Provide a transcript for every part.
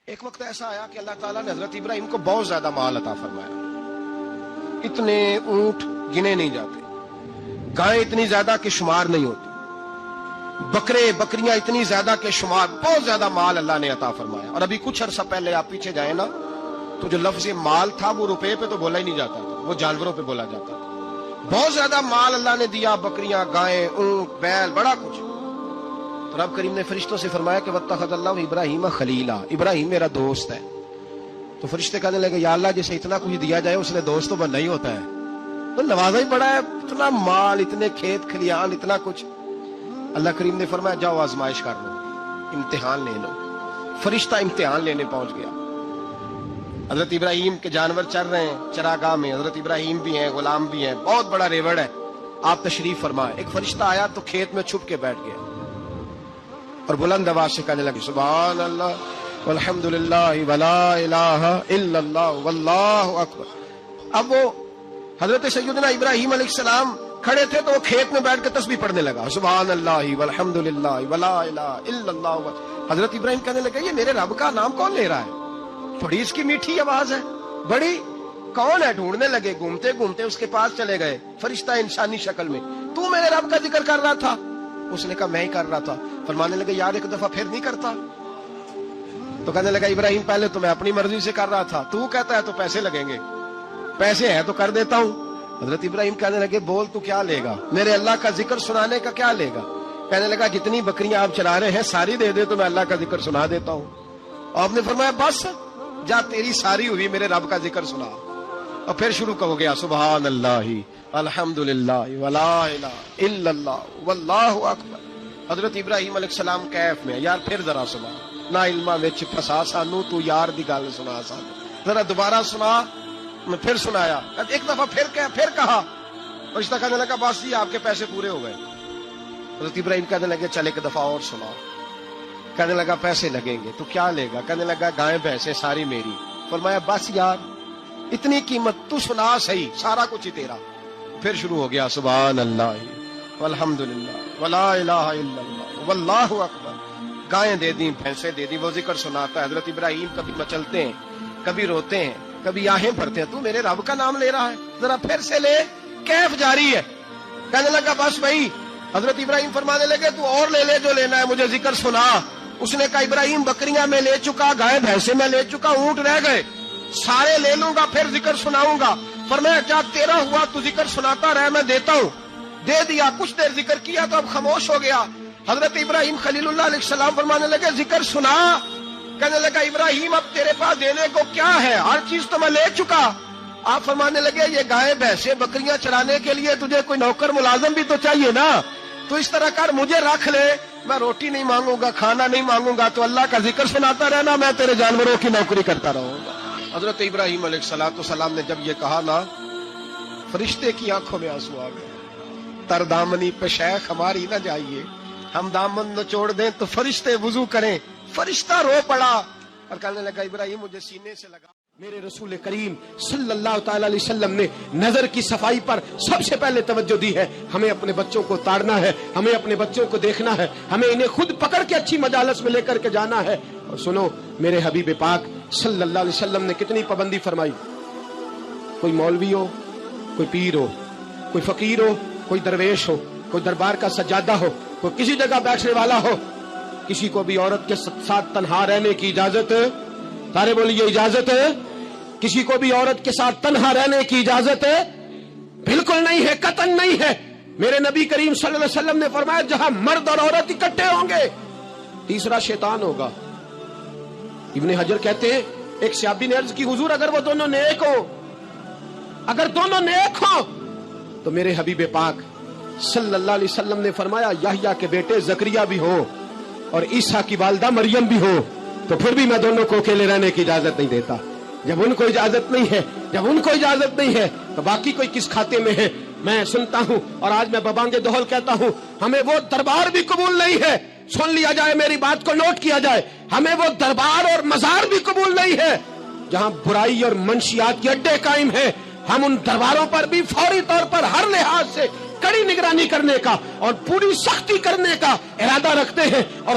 ایک وقت ایسا آیا کہ اللہ تعالیٰ نے حضرت ابراہیم کو بہت زیادہ مال عطا فرمایا. اتنے اونٹ گنے نہیں جاتے، گائیں اتنی زیادہ کہ شمار نہیں ہوتی، بکرے بکریاں اتنی زیادہ کہ شمار، بہت زیادہ مال اللہ نے عطا فرمایا. اور ابھی کچھ عرصہ پہلے آپ پیچھے جائیں نا تو جو لفظ مال تھا وہ روپے پہ تو بولا ہی نہیں جاتا تھا، وہ جانوروں پہ بولا جاتا تھا. بہت زیادہ مال اللہ نے دیا، بکریاں، گائیں، اونٹ، بیل، بڑا کچھ. تو رب کریم نے فرشتوں سے فرمایا کہ واتخذ اللہ ابراہیم خلیلا، ابراہیم میرا دوست ہے. تو فرشتے کہنے لگے یا اللہ جسے اتنا کچھ دیا جائے اس نے دوست تو بننا ہی ہوتا ہے، تو نوازا ہی بڑا ہے، اتنا مال، اتنے کھیت کھلیان، اتنا کچھ. اللہ کریم نے فرمایا جاؤ آزمائش کر لو، امتحان لے لو. فرشتہ امتحان لینے پہنچ گیا. حضرت ابراہیم کے جانور چر رہے ہیں چراگاہ میں، حضرت ابراہیم بھی ہیں، غلام بھی ہیں، بہت بڑا ریوڑ ہے. آپ تشریف فرمائے. ایک فرشتہ آیا تو کھیت میں چھپ کے بیٹھ گیا اور بلند آواز سے کہنے لگے سبحان اللہ والحمدللہ ولا الہ الا اللہ واللہ اکبر. اب وہ حضرت سیدنا ابراہیم علیہ السلام کھڑے تھے تو وہ کھیت میں بیٹھ کے تسبیح پڑھنے لگا سبحان اللہ والحمدللہ ولا الہ الا اللہ. حضرت ابراہیم کہنے لگے یہ میرے رب کا نام کون لے رہا ہے؟ بڑی اس کی میٹھی آواز ہے، بڑی، کون ہے؟ ڈھونڈنے لگے، گھومتے گھومتے اس کے پاس چلے گئے. فرشتہ انسانی شکل میں، تو میرے رب کا ذکر کر رہا تھا؟ اس نے کہا میں ہی کر رہا تھا. فرمانے لگے یار ایک دفعہ پھر نہیں کرتا؟ تو کہنے لگا ابراہیم پہلے تو میں اپنی مرضی سے کر رہا تھا، تو کہتا ہے تو پیسے لگیں گے، پیسے ہے تو کر دیتا ہوں. حضرت ابراہیم کہنے لگے بول تو کیا لے گا؟ میرے اللہ کا ذکر سنانے کا کیا لے گا؟ کہنے لگا جتنی بکریاں آپ چلا رہے ہیں ساری دے دے تو میں اللہ کا ذکر سنا دیتا ہوں. آپ نے فرمایا بس جا تیری ساری ہوئی، میرے رب کا ذکر سنا. اور پھر شروع ہو گیا سبحان اللہ الحمدللہ ولا الہ الا اللہ واللہ اکبر. حضرت ابراہیم علیہ السلام کیف میں یار پھر ذرا سنا، نہ علما وچ پھسا سانو، تو یار دی گل سنا سانو، ذرا دوبارہ سنا. میں پھر سنایا، ایک دفعہ پھر کہا. فرشتہ کہنے لگا بس جی آپ کے پیسے پورے ہو گئے. حضرت ابراہیم کہنے لگے چل ایک دفعہ اور سنا. کہنے لگا پیسے لگیں گے. تو کیا لے گا؟ کہنے لگا گائیں بھینسیں ساری میری. فرمایا بس یار اتنی قیمت، تو سنا صحیح، سارا کچھ ہی تیرا. پھر شروع ہو گیا سبحان اللہ والحمدللہ ولا الہ الا اللہ واللہ اکبر. گائیں دے دی، بھینسیں دے دی، وہ ذکر سناتا ہے. حضرت ابراہیم کبھی مچلتے ہیں، کبھی روتے ہیں، کبھی آہیں بھرتے ہیں. تو میرے رب کا نام لے رہا ہے، ذرا پھر سے لے. کیف جاری ہے. کہنے لگا بس بھائی. حضرت ابراہیم فرمانے لگے تو اور لے لے جو لینا ہے، مجھے ذکر سنا. اس نے کہا ابراہیم بکریاں میں لے چکا، گائے بھینسیں میں لے چکا، اونٹ رہ گئے، سارے لے لوں گا پھر ذکر سناؤں گا. فرمایا کیا تیرا ہوا تو ذکر سناتا رہ، میں دیتا ہوں. دے دیا. کچھ دیر ذکر کیا تو اب خاموش ہو گیا. حضرت ابراہیم خلیل اللہ علیہ السلام فرمانے لگے ذکر سنا. کہنے لگا ابراہیم اب تیرے پاس دینے کو کیا ہے؟ ہر چیز تو میں لے چکا. آپ فرمانے لگے یہ گائے بھینسیں بکریاں چرانے کے لیے تجھے کوئی نوکر ملازم بھی تو چاہیے نا. تو اس طرح کر مجھے رکھ لے، میں روٹی نہیں مانگوں گا، کھانا نہیں مانگوں گا، تو اللہ کا ذکر سناتا رہنا، میں تیرے جانوروں کی نوکری کرتا رہوں گا. حضرت ابراہیم علیہ السلام نے جب یہ کہا نا، فرشتے کی آنکھوں میں آنسو آ گئے. تر دامنی پہ شیخ ہماری نہ جائیے، ہم دامن نچوڑ دیں تو فرشتے وضو کریں. فرشتہ رو پڑا اور کہنے لگا ابراہیم مجھے سینے سے لگا. میرے رسول کریم صلی اللہ تعالی علیہ وسلم نے نظر کی صفائی پر سب سے پہلے توجہ دی ہے. ہمیں اپنے بچوں کو تاڑنا ہے، ہمیں اپنے بچوں کو دیکھنا ہے، ہمیں انہیں خود پکڑ کے اچھی مجالس میں لے کر کے جانا ہے. اور سنو میرے حبیب پاک صلی اللہ علیہ وسلم نے کتنی پابندی فرمائی. کوئی مولوی ہو، کوئی پیر ہو، کوئی فقیر ہو، کوئی درویش ہو، کوئی دربار کا سجادہ ہو، کوئی کسی جگہ بیٹھنے والا ہو، کسی کو بھی عورت کے ساتھ تنہا رہنے کی اجازت، سارے بولیے اجازت ہے؟ کسی کو بھی عورت کے ساتھ تنہا رہنے کی اجازت ہے؟ بالکل نہیں ہے، قطعاً نہیں ہے. میرے نبی کریم صلی اللہ علیہ وسلم نے فرمایا جہاں مرد اور عورت اکٹھے ہوں گے تیسرا شیطان ہوگا. ابن حجر کہتے ہیں ایک صحابی نے عرض کی حضور اگر وہ دونوں نیک ہو، اگر دونوں نیک ہو تو میرے حبیب پاک صلی اللہ علیہ وسلم نے فرمایا یحییٰ کے بیٹے زکریا بھی ہو اور عیسیٰ کی والدہ مریم بھی ہو تو پھر بھی میں دونوں کو اکیلے رہنے کی اجازت نہیں دیتا. جب ان کو اجازت نہیں ہے تو باقی کوئی کس کھاتے میں ہے؟ میں سنتا ہوں اور آج میں ببانگ دہل کہتا ہوں ہمیں وہ دربار بھی قبول نہیں ہے. سن لیا جائے، میری بات کو نوٹ کیا جائے، ہمیں وہ دربار اور مزار بھی قبول نہیں ہے جہاں برائی اور منشیات کے اڈے قائم ہیں. ہم ان درباروں پر بھی فوری طور پر ہر لحاظ سے کڑی نگرانی کرنے کا اور پوری سختی کرنے کا ارادہ رکھتے ہیں اور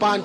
5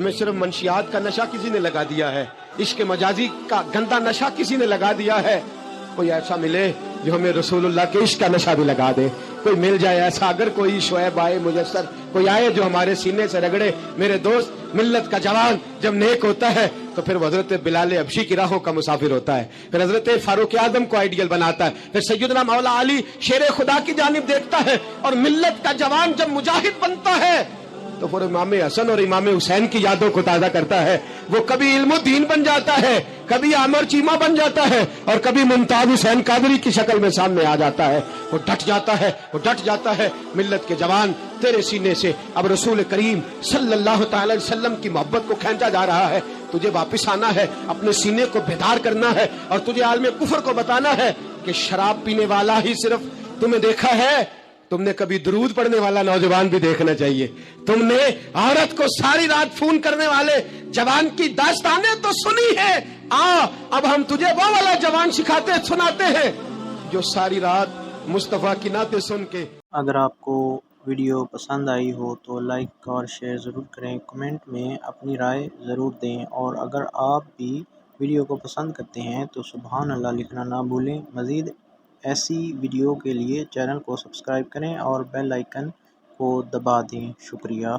ہمیں صرف منشیات کا نشہ کسی نے لگا دیا ہے، عشق مجازی کا گندا نشہ کسی نے لگا دیا ہے۔ کوئی ایسا ملے جو ہمیں رسول اللہ کے عشق کا نشہ بھی لگا دے، کوئی مل جائے ایسا، اگر کوئی شعیب آئے میسر، کوئی آئے جو ہمارے سینے سے رگڑے۔ میرے دوست، ملت کا جوان جب نیک ہوتا ہے تو پھر وہ حضرت بلال حبشی کی راہوں کا مسافر ہوتا ہے، پھر حضرت فاروق اعظم کو آئیڈیل بناتا ہے، پھر سیدنا مولا علی شیر خدا کی جانب دیکھتا ہے، اور ملت کا جوان جب مجاہد بنتا ہے تو پھر امام حسن اور امام حسین کی یادوں کو تازہ کرتا ہے۔ وہ کبھی علم الدین بن جاتا ہے، کبھی عامر چیمہ بن جاتا ہے، اور کبھی ممتاز حسین قادری کی شکل میں سامنے آ جاتا ہے۔ وہ ڈٹ جاتا ہے، وہ ڈٹ جاتا ہے۔ ملت کے جوان، تیرے سینے سے اب رسول کریم صلی اللہ تعالی وسلم کی محبت کو کھینچا جا رہا ہے۔ تجھے واپس آنا ہے، اپنے سینے کو بیدار کرنا ہے، اور تجھے عالم کفر کو بتانا ہے کہ شراب پینے والا ہی صرف تمہیں دیکھا ہے، تم نے کبھی درود پڑھنے والا نوجوان بھی دیکھنا چاہیے۔ تم نے عورت کو ساری رات فون کرنے والے جوان کی داستانیں تو سنی ہے، اب ہم تجھے وہ والا جوان سناتے ہیں جو ساری رات مصطفیٰ کی نعتیں سن کے۔ اگر آپ کو ویڈیو پسند آئی ہو تو لائک اور شیئر ضرور کریں، کمنٹ میں اپنی رائے ضرور دیں، اور اگر آپ بھی ویڈیو کو پسند کرتے ہیں تو سبحان اللہ لکھنا نہ بھولیں۔ مزید ایسی ویڈیو کے لیے چینل کو سبسکرائب کریں اور بیل آئیکن کو دبا دیں۔ شکریہ۔